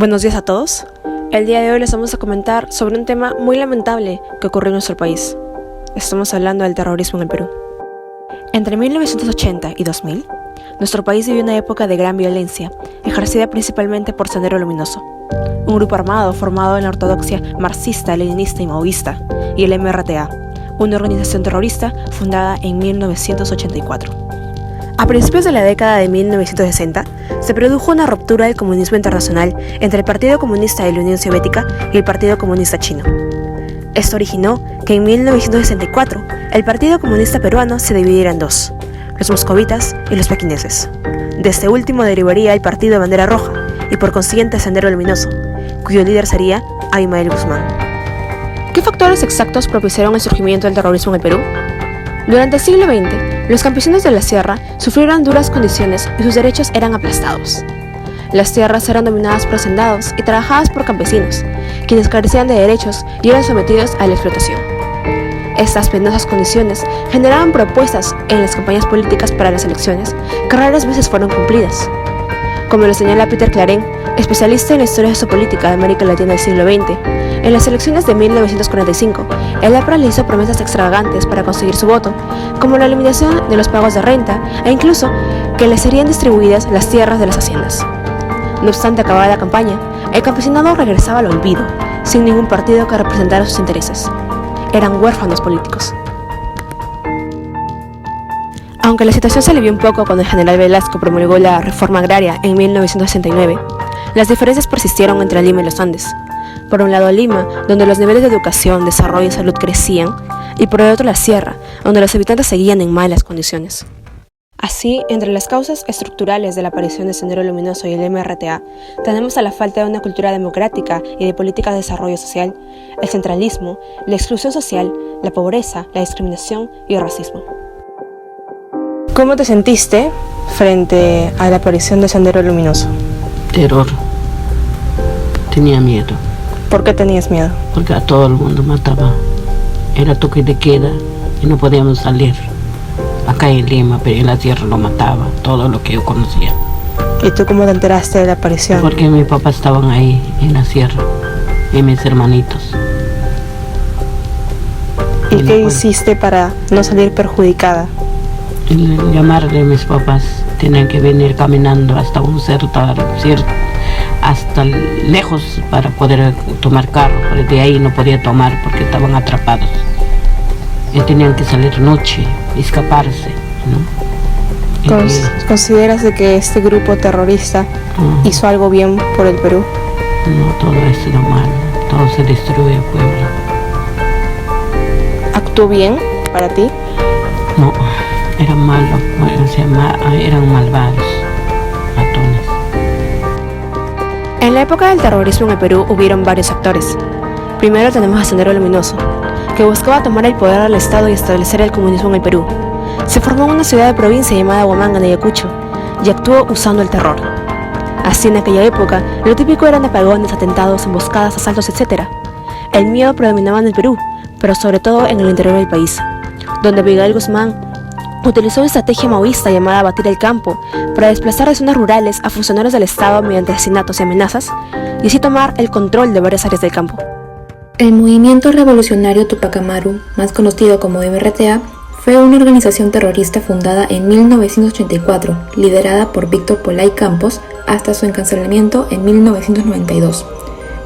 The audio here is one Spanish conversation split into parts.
Buenos días a todos. El día de hoy les vamos a comentar sobre un tema muy lamentable que ocurrió en nuestro país. Estamos hablando del terrorismo en el Perú. Entre 1980 y 2000, nuestro país vivió una época de gran violencia, ejercida principalmente por Sendero Luminoso, un grupo armado formado en la ortodoxia marxista, leninista y maoísta, y el MRTA, una organización terrorista fundada en 1984. A principios de la década de 1960, se produjo una ruptura del comunismo internacional entre el Partido Comunista de la Unión Soviética y el Partido Comunista Chino. Esto originó que en 1964 el Partido Comunista Peruano se dividiera en dos, los moscovitas y los pequineses. De este último derivaría el Partido de Bandera Roja y por consiguiente Sendero Luminoso, cuyo líder sería Abimael Guzmán. ¿Qué factores exactos propiciaron el surgimiento del terrorismo en el Perú? Durante el siglo XX, los campesinos de la sierra sufrieron duras condiciones y sus derechos eran aplastados. Las tierras eran dominadas por hacendados y trabajadas por campesinos, quienes carecían de derechos y eran sometidos a la explotación. Estas penosas condiciones generaban propuestas en las campañas políticas para las elecciones que raras veces fueron cumplidas. Como lo señala Peter Claren, especialista en la historia geopolítica de América Latina del siglo XX, en las elecciones de 1945, el APRA le hizo promesas extravagantes para conseguir su voto, como la eliminación de los pagos de renta e incluso que le serían distribuidas las tierras de las haciendas. No obstante, acabada la campaña, el campesinado regresaba al olvido, sin ningún partido que representara sus intereses. Eran huérfanos políticos. Aunque la situación se alivió un poco cuando el general Velasco promulgó la reforma agraria en 1969, las diferencias persistieron entre Lima y los Andes. Por un lado Lima, donde los niveles de educación, desarrollo y salud crecían, y por el otro la sierra, donde los habitantes seguían en malas condiciones. Así, entre las causas estructurales de la aparición de Sendero Luminoso y el MRTA, tenemos a la falta de una cultura democrática y de políticas de desarrollo social, el centralismo, la exclusión social, la pobreza, la discriminación y el racismo. ¿Cómo te sentiste frente a la aparición de Sendero Luminoso? Terror. Tenía miedo. ¿Por qué tenías miedo? Porque a todo el mundo mataba. Era toque de queda y no podíamos salir. Acá en Lima, pero en la sierra lo mataba, todo lo que yo conocía. ¿Y tú cómo te enteraste de la aparición? Porque mis papás estaban ahí en la sierra y mis hermanitos. ¿Y qué hiciste para no salir perjudicada? Llamarle a mis papás, tenían que venir caminando hasta un hasta lejos para poder tomar carro, pero de ahí no podía tomar porque estaban atrapados. Y tenían que salir noche, escaparse, ¿no? ¿Consideras de que este grupo terrorista hizo algo bien por el Perú? No, todo ha sido malo, todo se destruye el pueblo. ¿Actuó bien para ti? No, eran malos, eran malvados, matones. En la época del terrorismo en el Perú hubieron varios actores. Primero tenemos a Sendero Luminoso, que buscaba tomar el poder del Estado y establecer el comunismo en el Perú. Se formó en una ciudad de provincia llamada Huamanga, en Ayacucho, y actuó usando el terror. Así en aquella época, lo típico eran apagones, atentados, emboscadas, asaltos, etc. El miedo predominaba en el Perú, pero sobre todo en el interior del país, donde Abimael Guzmán utilizó una estrategia maoísta llamada batir el campo para desplazar de zonas rurales a funcionarios del Estado mediante asesinatos y amenazas, y así tomar el control de varias áreas del campo. El Movimiento Revolucionario Tupac Amaru, más conocido como MRTA, fue una organización terrorista fundada en 1984, liderada por Víctor Polay Campos, hasta su encarcelamiento en 1992.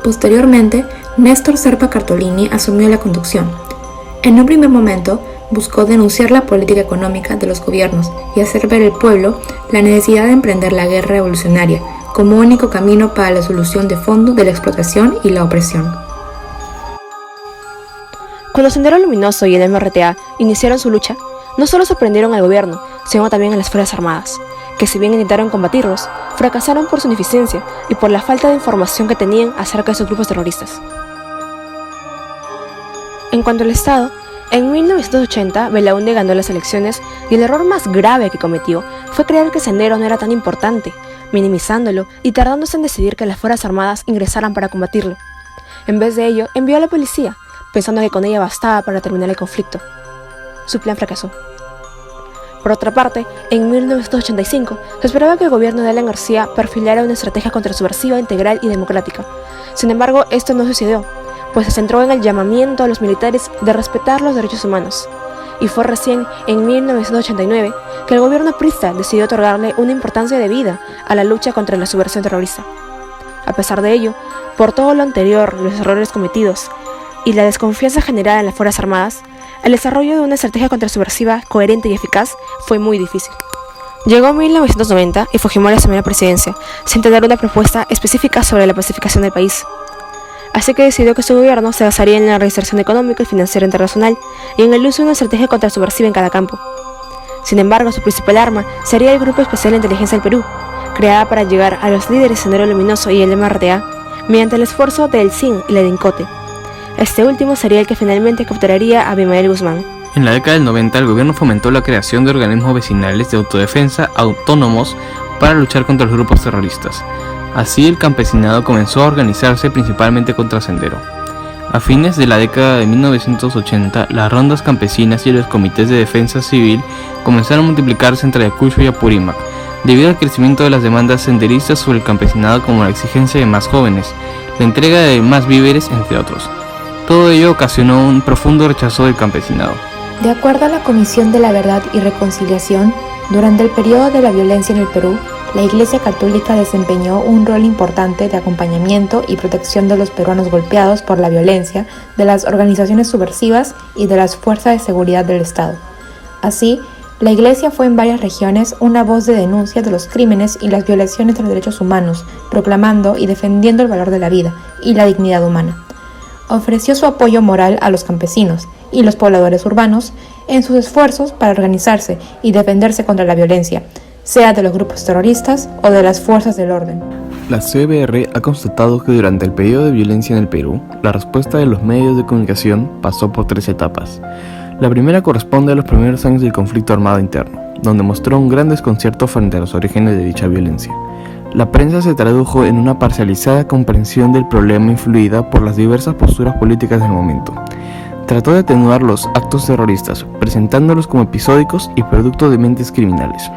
Posteriormente, Néstor Serpa Cartolini asumió la conducción. En un primer momento, buscó denunciar la política económica de los gobiernos y hacer ver al pueblo la necesidad de emprender la guerra revolucionaria como único camino para la solución de fondo de la explotación y la opresión. Cuando Sendero Luminoso y el MRTA iniciaron su lucha, no solo sorprendieron al gobierno, sino también a las Fuerzas Armadas, que si bien intentaron combatirlos, fracasaron por su ineficiencia y por la falta de información que tenían acerca de esos grupos terroristas. En cuanto al Estado, en 1980 Belaúnde ganó las elecciones y el error más grave que cometió fue creer que Sendero no era tan importante, minimizándolo y tardándose en decidir que las Fuerzas Armadas ingresaran para combatirlo. En vez de ello, envió a la policía, pensando que con ella bastaba para terminar el conflicto. Su plan fracasó. Por otra parte, en 1985 se esperaba que el gobierno de Alan García perfilara una estrategia contrasubversiva, integral y democrática. Sin embargo, esto no sucedió, pues se centró en el llamamiento a los militares de respetar los derechos humanos. Y fue recién en 1989 que el gobierno aprista decidió otorgarle una importancia debida a la lucha contra la subversión terrorista. A pesar de ello, por todo lo anterior, los errores cometidos y la desconfianza generada en las Fuerzas Armadas, el desarrollo de una estrategia contrasubversiva coherente y eficaz fue muy difícil. Llegó 1990 y Fujimori asumió la presidencia, sin tener una propuesta específica sobre la pacificación del país. Así que decidió que su gobierno se basaría en la reinserción económica y financiera internacional y en el uso de una estrategia contrasubversiva en cada campo. Sin embargo, su principal arma sería el Grupo Especial de Inteligencia del Perú, creada para llegar a los líderes Sendero Luminoso y el MRTA mediante el esfuerzo del CIN y la DINCOTE. Este último sería el que finalmente capturaría a Abimael Guzmán. En la década del 90, el gobierno fomentó la creación de organismos vecinales de autodefensa autónomos para luchar contra los grupos terroristas. Así, el campesinado comenzó a organizarse principalmente contra Sendero. A fines de la década de 1980, las rondas campesinas y los comités de defensa civil comenzaron a multiplicarse entre Ayacucho y Apurímac, debido al crecimiento de las demandas senderistas sobre el campesinado, como la exigencia de más jóvenes, la entrega de más víveres, entre otros. Todo ello ocasionó un profundo rechazo del campesinado. De acuerdo a la Comisión de la Verdad y Reconciliación, durante el periodo de la violencia en el Perú, la Iglesia Católica desempeñó un rol importante de acompañamiento y protección de los peruanos golpeados por la violencia, de las organizaciones subversivas y de las fuerzas de seguridad del Estado. Así, la Iglesia fue en varias regiones una voz de denuncia de los crímenes y las violaciones de los derechos humanos, proclamando y defendiendo el valor de la vida y la dignidad humana. Ofreció su apoyo moral a los campesinos y los pobladores urbanos en sus esfuerzos para organizarse y defenderse contra la violencia, sea de los grupos terroristas o de las fuerzas del orden. La CBR ha constatado que durante el periodo de violencia en el Perú, la respuesta de los medios de comunicación pasó por 3 etapas. La primera corresponde a los primeros años del conflicto armado interno, donde mostró un gran desconcierto frente a los orígenes de dicha violencia. La prensa se tradujo en una parcializada comprensión del problema influida por las diversas posturas políticas del momento. Trató de atenuar los actos terroristas, presentándolos como episódicos y producto de mentes criminales.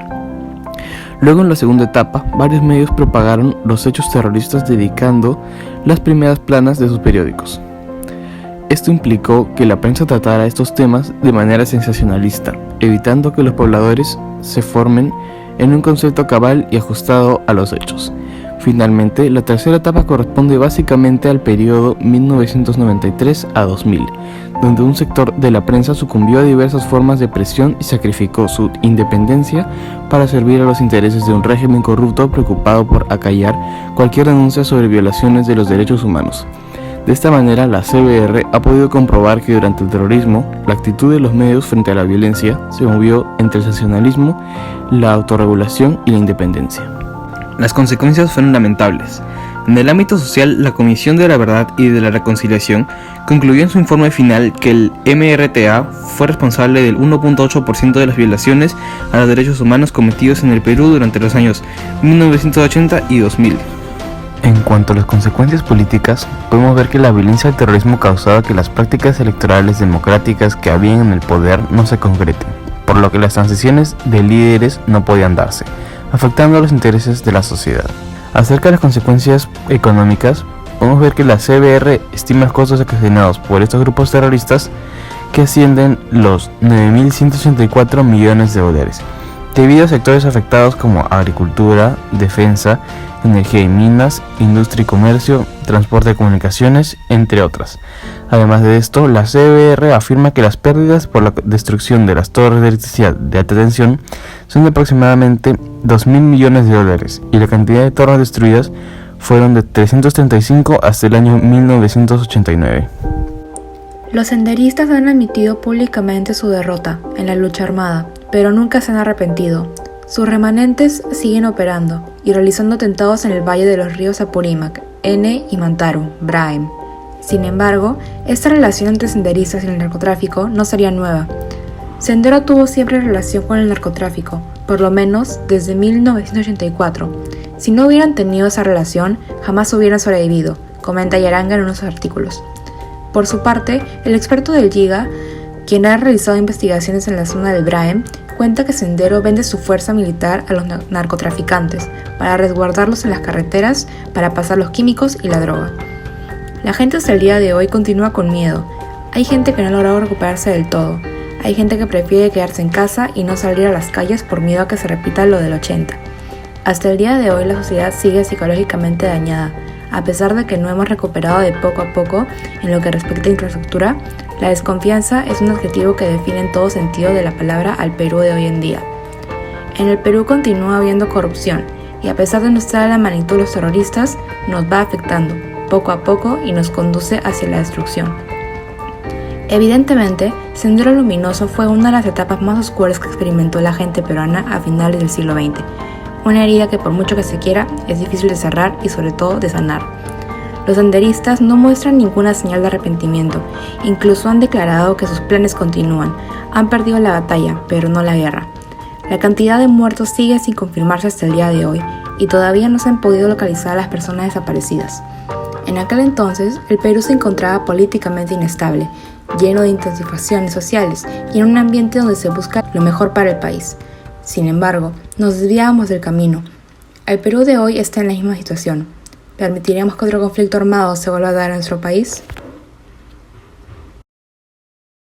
Luego, en la segunda etapa, varios medios propagaron los hechos terroristas dedicando las primeras planas de sus periódicos. Esto implicó que la prensa tratara estos temas de manera sensacionalista, evitando que los pobladores se formen en un concepto cabal y ajustado a los hechos. Finalmente, la tercera etapa corresponde básicamente al periodo 1993 a 2000, donde un sector de la prensa sucumbió a diversas formas de presión y sacrificó su independencia para servir a los intereses de un régimen corrupto preocupado por acallar cualquier denuncia sobre violaciones de los derechos humanos. De esta manera, la CBR ha podido comprobar que durante el terrorismo, la actitud de los medios frente a la violencia se movió entre el sensacionalismo, la autorregulación y la independencia. Las consecuencias fueron lamentables. En el ámbito social, la Comisión de la Verdad y de la Reconciliación concluyó en su informe final que el MRTA fue responsable del 1.8% de las violaciones a los derechos humanos cometidos en el Perú durante los años 1980 y 2000. En cuanto a las consecuencias políticas, podemos ver que la violencia del terrorismo causaba que las prácticas electorales democráticas que habían en el poder no se concreten, por lo que las transiciones de líderes no podían darse, afectando los intereses de la sociedad. Acerca de las consecuencias económicas, podemos ver que la CBR estima los costos ocasionados por estos grupos terroristas que ascienden los 9.184 millones de dólares, debido a sectores afectados como agricultura, defensa, energía y minas, industria y comercio, transporte y comunicaciones, entre otras. Además de esto, la CBR afirma que las pérdidas por la destrucción de las torres de electricidad de alta tensión son de aproximadamente 2.000 millones de dólares y la cantidad de torres destruidas fueron de 335 hasta el año 1989. Los senderistas han admitido públicamente su derrota en la lucha armada, pero nunca se han arrepentido. Sus remanentes siguen operando y realizando atentados en el valle de los ríos Apurímac, N y Mantaru, Braem. Sin embargo, esta relación entre senderistas y el narcotráfico no sería nueva. Sendero tuvo siempre relación con el narcotráfico, por lo menos desde 1984. Si no hubieran tenido esa relación, jamás hubieran sobrevivido, comenta Yaranga en unos artículos. Por su parte, el experto del Yiga quien ha realizado investigaciones en la zona del Braem, cuenta que Sendero vende su fuerza militar a los narcotraficantes para resguardarlos en las carreteras para pasar los químicos y la droga. La gente hasta el día de hoy continúa con miedo. Hay gente que no ha logrado recuperarse del todo. Hay gente que prefiere quedarse en casa y no salir a las calles por miedo a que se repita lo del 80. Hasta el día de hoy la sociedad sigue psicológicamente dañada. A pesar de que no hemos recuperado de poco a poco en lo que respecta a infraestructura, la desconfianza es un adjetivo que define en todo sentido de la palabra al Perú de hoy en día. En el Perú continúa habiendo corrupción y a pesar de no estar a la magnitud de los terroristas, nos va afectando poco a poco y nos conduce hacia la destrucción. Evidentemente, Sendero Luminoso fue una de las etapas más oscuras que experimentó la gente peruana a finales del siglo XX, una herida que por mucho que se quiera es difícil de cerrar y sobre todo de sanar. Los senderistas no muestran ninguna señal de arrepentimiento, incluso han declarado que sus planes continúan, han perdido la batalla, pero no la guerra. La cantidad de muertos sigue sin confirmarse hasta el día de hoy y todavía no se han podido localizar a las personas desaparecidas. En aquel entonces, el Perú se encontraba políticamente inestable, lleno de intensificaciones sociales y en un ambiente donde se busca lo mejor para el país. Sin embargo, nos desviábamos del camino. El Perú de hoy está en la misma situación. ¿Permitiremos que otro conflicto armado se vuelva a dar en nuestro país?